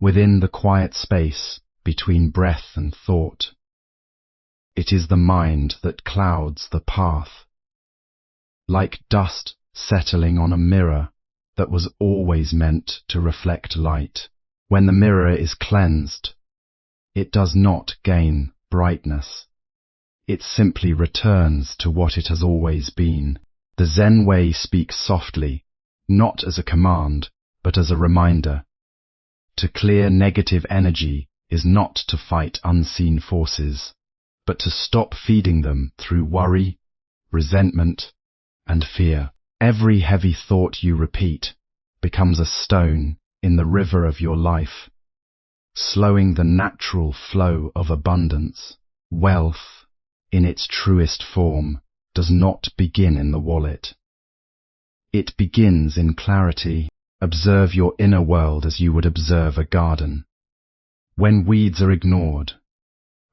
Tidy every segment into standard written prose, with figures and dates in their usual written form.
within the quiet space between breath and thought. It is the mind that clouds the path, like dust settling on a mirror that was always meant to reflect light. When the mirror is cleansed, it does not gain brightness. It simply returns to what it has always been. The Zen Way speaks softly, not as a command, but as a reminder. To clear negative energy is not to fight unseen forces, but to stop feeding them through worry, resentment, and fear. Every heavy thought you repeat becomes a stone in the river of your life, slowing the natural flow of abundance. Wealth, in its truest form, does not begin in the wallet. It begins in clarity. Observe your inner world as you would observe a garden. When weeds are ignored,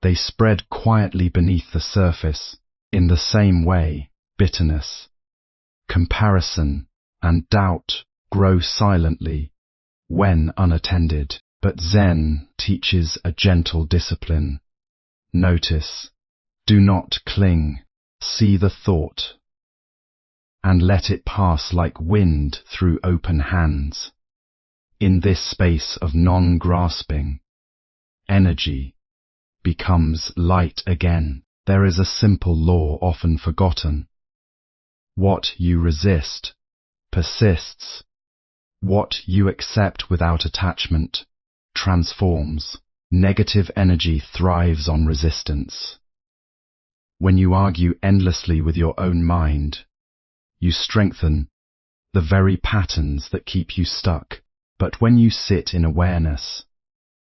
they spread quietly beneath the surface. In the same way, bitterness, comparison, and doubt grow silently when unattended. But Zen teaches a gentle discipline. Notice, do not cling, see the thought, and let it pass like wind through open hands. In this space of non-grasping, energy becomes light again. There is a simple law often forgotten. What you resist persists. What you accept without attachment transforms. Negative energy thrives on resistance. When you argue endlessly with your own mind, you strengthen the very patterns that keep you stuck. But when you sit in awareness,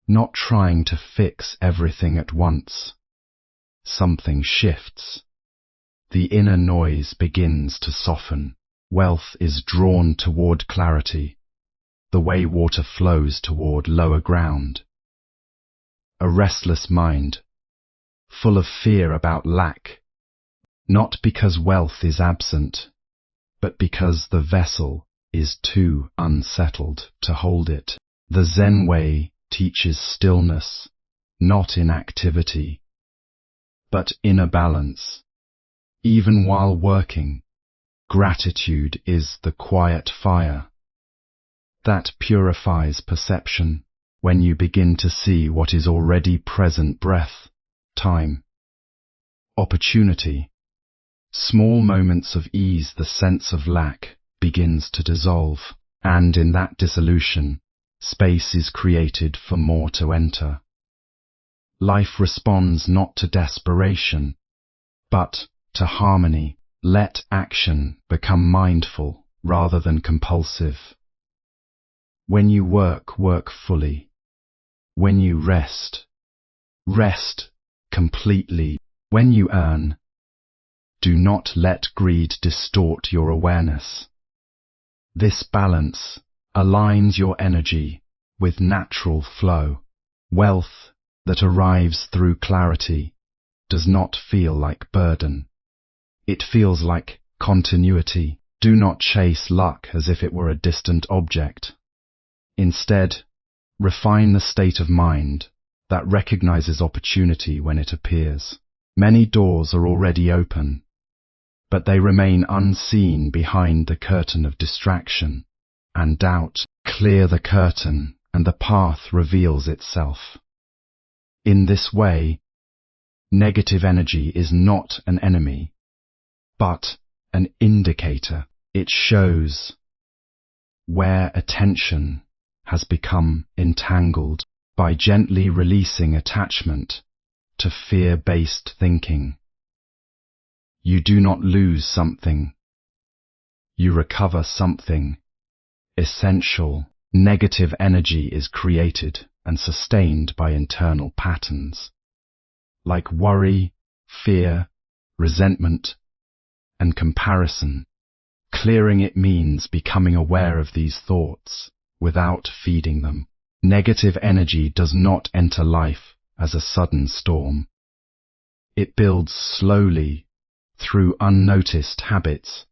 not trying to fix everything at once, something shifts. The inner noise begins to soften. Wealth is drawn toward clarity, the way water flows toward lower ground. A restless mind, full of fear about lack, not because wealth is absent, but because the vessel is too unsettled to hold it. The Zen Way teaches stillness, not inactivity, but inner balance. Even while working, gratitude is the quiet fire that purifies perception. When you begin to see what is already present: breath, time, opportunity, small moments of ease, the sense of lack begins to dissolve, and in that dissolution, space is created for more to enter. Life responds not to desperation, but to harmony. Let action become mindful rather than compulsive. When you work, work fully. When you rest, rest completely. When you earn, do not let greed distort your awareness. This balance aligns your energy with natural flow. Wealth that arrives through clarity does not feel like burden. It feels like continuity. Do not chase luck as if it were a distant object. Instead, refine the state of mind that recognizes opportunity when it appears. Many doors are already open, but they remain unseen behind the curtain of distraction and doubt. Clear the curtain, and the path reveals itself. In this way, negative energy is not an enemy, but an indicator. It shows where attention has become entangled. By gently releasing attachment to fear-based thinking, you do not lose something, you recover something essential. Negative energy is created and sustained by internal patterns, like worry, fear, resentment, and comparison. Clearing it means becoming aware of these thoughts without feeding them. Negative energy does not enter life as a sudden storm. It builds slowly through unnoticed habits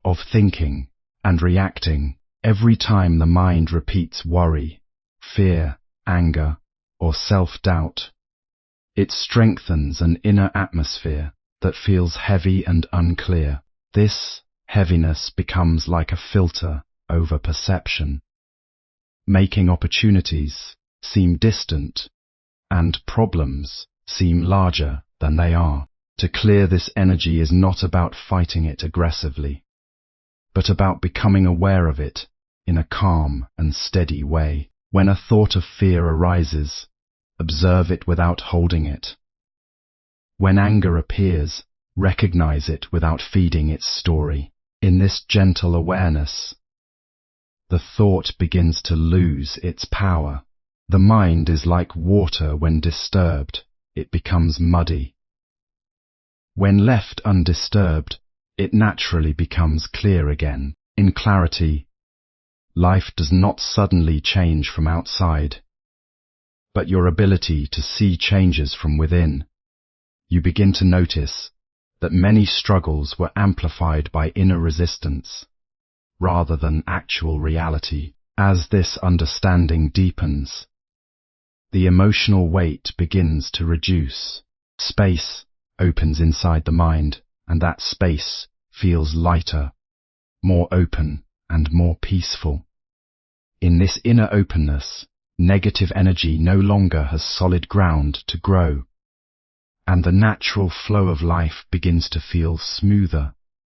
of thinking and reacting. Every time the mind repeats worry, fear, anger, or self-doubt. It strengthens an inner atmosphere that feels heavy and unclear. This heaviness becomes like a filter over perception, making opportunities seem distant and problems seem larger than they are. To clear this energy is not about fighting it aggressively, but about becoming aware of it in a calm and steady way. When a thought of fear arises, observe it without holding it. When anger appears, recognize it without feeding its story. In this gentle awareness, the thought begins to lose its power. The mind is like water when disturbed, it becomes muddy. When left undisturbed, it naturally becomes clear again. In clarity, life does not suddenly change from outside, but your ability to see changes from within. You begin to notice that many struggles were amplified by inner resistance, rather than actual reality. As this understanding deepens, the emotional weight begins to reduce. Space opens inside the mind, and that space feels lighter, more open, and more peaceful. In this inner openness, negative energy no longer has solid ground to grow, and the natural flow of life begins to feel smoother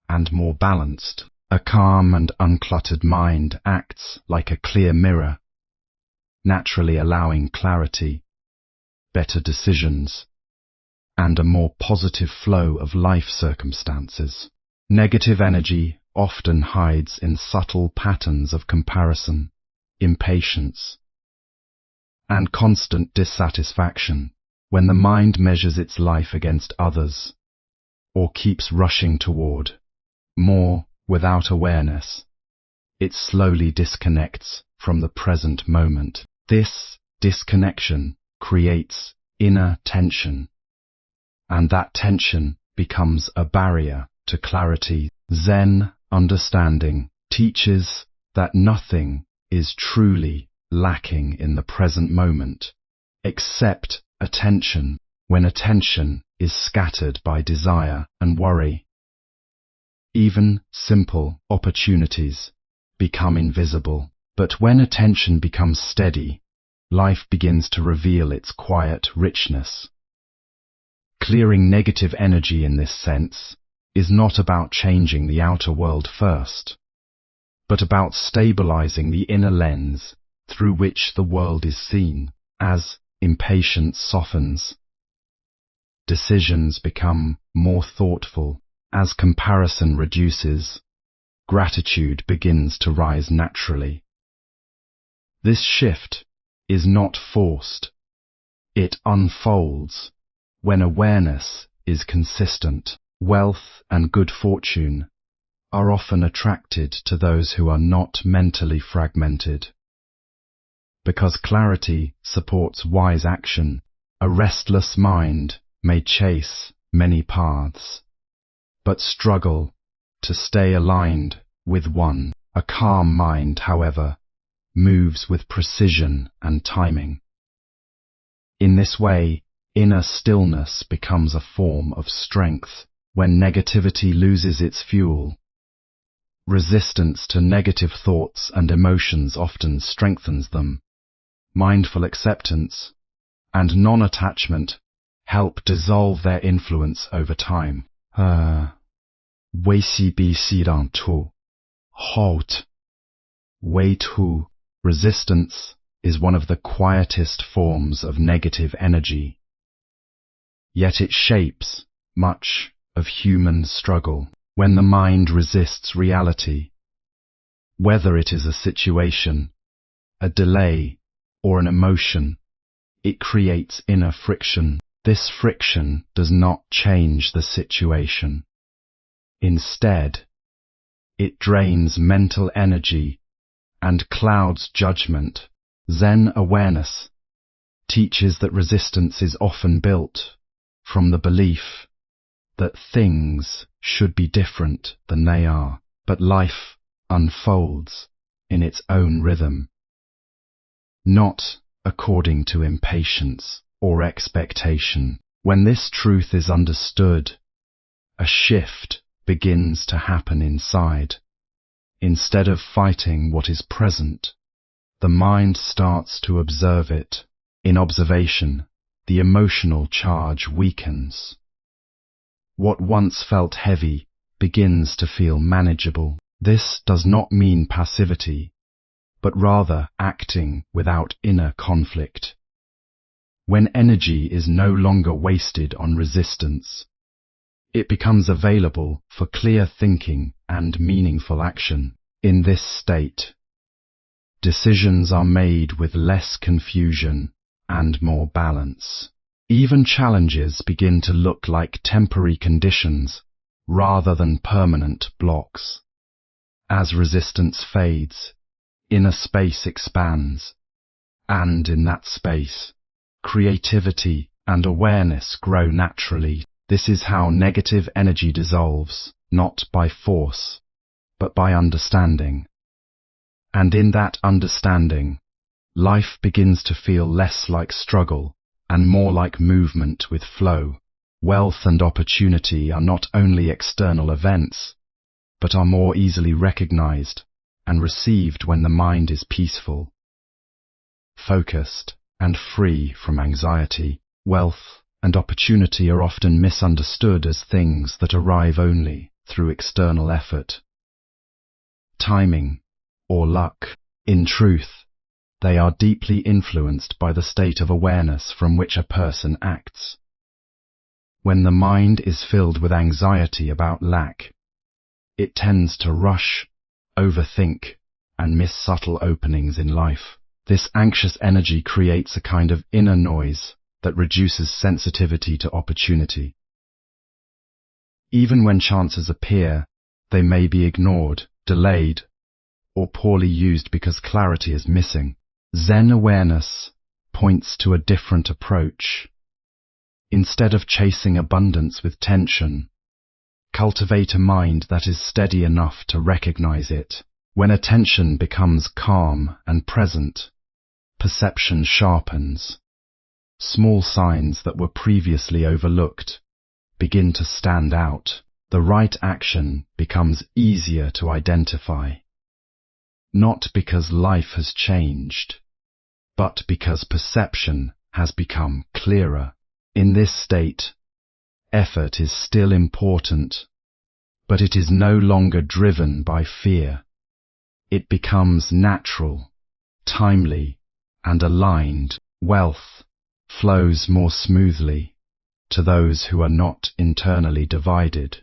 and more balanced. A calm and uncluttered mind acts like a clear mirror, naturally allowing clarity, better decisions, and a more positive flow of life circumstances. Negative energy often hides in subtle patterns of comparison, impatience, and constant dissatisfaction. When the mind measures its life against others, or keeps rushing toward more without awareness, it slowly disconnects from the present moment. This disconnection creates inner tension, and that tension becomes a barrier to clarity. Zen understanding teaches that nothing is truly lacking in the present moment, except attention. When attention is scattered by desire and worry, even simple opportunities become invisible. But when attention becomes steady, life begins to reveal its quiet richness. Clearing negative energy in this sense is not about changing the outer world first, but about stabilizing the inner lens through which the world is seen. As impatience softens, decisions become more thoughtful. As comparison reduces, gratitude begins to rise naturally. This shift is not forced. It unfolds when awareness is consistent. Wealth and good fortune are often attracted to those who are not mentally fragmented. Because clarity supports wise action, a restless mind may chase many paths, but struggle to stay aligned with one. A calm mind, however, moves with precision and timing. In this way, inner stillness becomes a form of strength. When negativity loses its fuel, resistance to negative thoughts and emotions often strengthens them. Mindful acceptance and non-attachment help dissolve their influence over time. 微细逼细让出 halt. Way to resistance is one of the quietest forms of negative energy, yet it shapes much of human struggle. When the mind resists reality, whether it is a situation, a delay, or an emotion, it creates inner friction. This friction does not change the situation. Instead, it drains mental energy and clouds judgment. Zen awareness teaches that resistance is often built from the belief that things should be different than they are, but life unfolds in its own rhythm, not according to impatience or expectation. When this truth is understood, a shift begins to happen inside. Instead of fighting what is present, the mind starts to observe it. In observation, the emotional charge weakens. What once felt heavy begins to feel manageable. This does not mean passivity, but rather acting without inner conflict. When energy is no longer wasted on resistance, it becomes available for clear thinking and meaningful action. In this state, decisions are made with less confusion and more balance. Even challenges begin to look like temporary conditions rather than permanent blocks. As resistance fades, inner space expands, and in that space, creativity and awareness grow naturally. This is how negative energy dissolves, not by force, but by understanding. And in that understanding, life begins to feel less like struggle and more like movement with flow. Wealth and opportunity are not only external events, but are more easily recognized and received when the mind is peaceful, focused, and free from anxiety. Wealth and opportunity are often misunderstood as things that arrive only through external effort, timing, or luck. In truth, they are deeply influenced by the state of awareness from which a person acts. When the mind is filled with anxiety about lack, it tends to rush, overthink, and miss subtle openings in life. This anxious energy creates a kind of inner noise that reduces sensitivity to opportunity. Even when chances appear, they may be ignored, delayed, or poorly used because clarity is missing. Zen awareness points to a different approach. Instead of chasing abundance with tension, cultivate a mind that is steady enough to recognize it. When attention becomes calm and present, perception sharpens. Small signs that were previously overlooked begin to stand out. The right action becomes easier to identify. Not because life has changed, but because perception has become clearer. In this state, effort is still important, but it is no longer driven by fear. It becomes natural, timely, and aligned. Wealth flows more smoothly to those who are not internally divided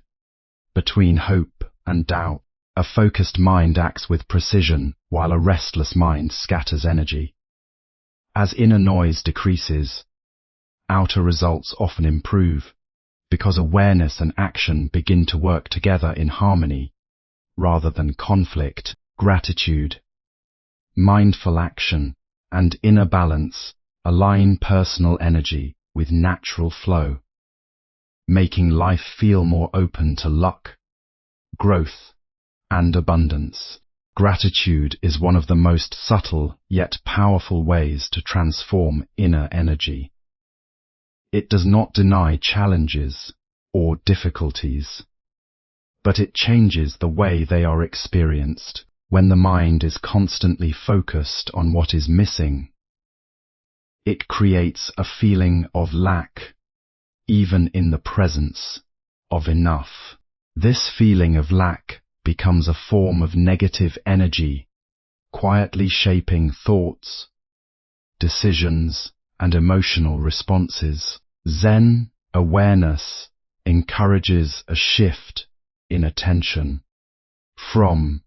between hope and doubt. A focused mind acts with precision, while a restless mind scatters energy. As inner noise decreases, outer results often improve, because awareness and action begin to work together in harmony, rather than conflict. Gratitude, mindful action, and inner balance align personal energy with natural flow, making life feel more open to luck, growth, and abundance. Gratitude is one of the most subtle yet powerful ways to transform inner energy. It does not deny challenges or difficulties, but it changes the way they are experienced. When the mind is constantly focused on what is missing, it creates a feeling of lack, even in the presence of enough. This feeling of lack becomes a form of negative energy, quietly shaping thoughts, decisions, and emotional responses. Zen awareness encourages a shift in attention from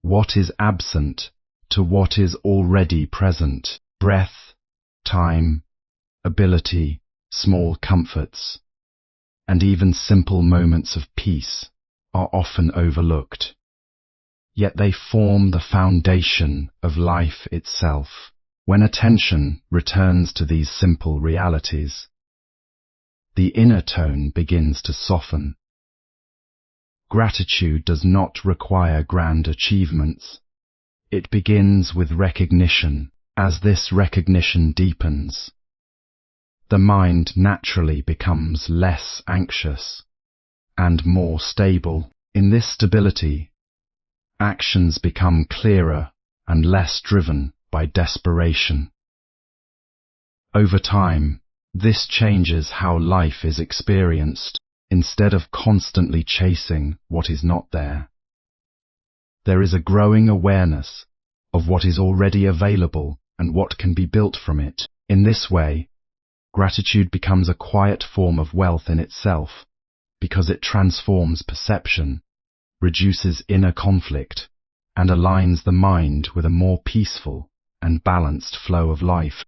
what is absent to what is already present. Breath, time, ability, small comforts, and even simple moments of peace are often overlooked. Yet they form the foundation of life itself. When attention returns to these simple realities, the inner tone begins to soften. Gratitude does not require grand achievements. It begins with recognition. As this recognition deepens, the mind naturally becomes less anxious and more stable. In this stability, actions become clearer and less driven by desperation. Over time, this changes how life is experienced. Instead of constantly chasing what is not there, there is a growing awareness of what is already available and what can be built from it. In this way, gratitude becomes a quiet form of wealth in itself, because it transforms perception, reduces inner conflict, and aligns the mind with a more peaceful and balanced flow of life.